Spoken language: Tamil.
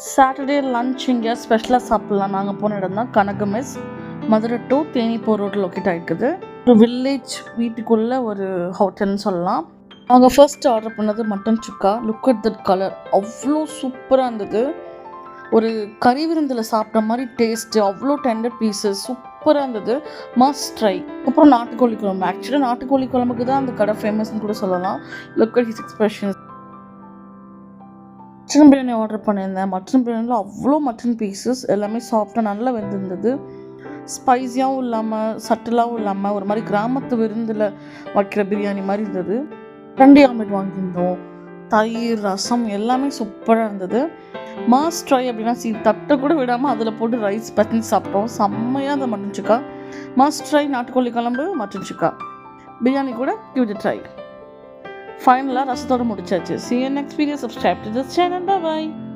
சாட்டர்டே லன்ச் இங்கே ஸ்பெஷலாக சாப்பிட்லாம். நாங்கள் போன இடம் தான் கனக மெஸ், மதுரை டு தேனி போகிற ரோட்டில் லொக்கேட் ஆகிருக்குது. ஒரு வில்லேஜ் வீட்டுக்குள்ளே ஒரு ஹோட்டல்னு சொல்லலாம். நாங்கள் ஃபர்ஸ்ட் ஆர்டர் பண்ணது mutton chukka. Look at that colour, அவ்வளோ சூப்பராக இருந்தது. ஒரு கறி விருந்தில் சாப்பிட்ட மாதிரி டேஸ்ட்டு, அவ்வளோ டெண்டர் பீசஸ், சூப்பராக இருந்தது. Must try. அப்புறம் நாட்டுக்கோழி குழம்பு. ஆக்சுவலாக நாட்டுக்கோழி குழம்புக்கு தான் அந்த கடை ஃபேமஸ்ன்னு கூட சொல்லலாம். Look at his expressions. Mutton biryani order பண்ணியிருந்தேன். மட்டன் பிரியாணியில் அவ்வளோ மட்டன் பீசஸ் எல்லாமே சாஃப்டாக நல்லா வெந்திருந்தது. ஸ்பைஸியாகவும் இல்லாமல் சட்டிலாகவும் இல்லாமல் ஒரு மாதிரி கிராமத்து விருந்தில் வைக்கிற பிரியாணி மாதிரி இருந்தது. 2 ஆம்லெட் வாங்கியிருந்தோம். தயிர், ரசம் எல்லாமே சூப்பராக இருந்தது. மாஸ் ட்ரை அப்படின்னா தட்டை கூட விடாமல் அதில் போட்டு ரைஸ் பற்றி சாப்பிட்டோம். செம்மையாக அந்த மட்டன் சுக்கா. மாஸ் ட்ரை நாட்டுக்கோழி குழம்பு, மட்டன் சுக்கா. பிரியாணி கூட கிவ் இட் ட்ரை. ஃபைனலாக ரசத்தோடு முடிச்சாச்சு. See you next video. Subscribe to this channel. Bye bye.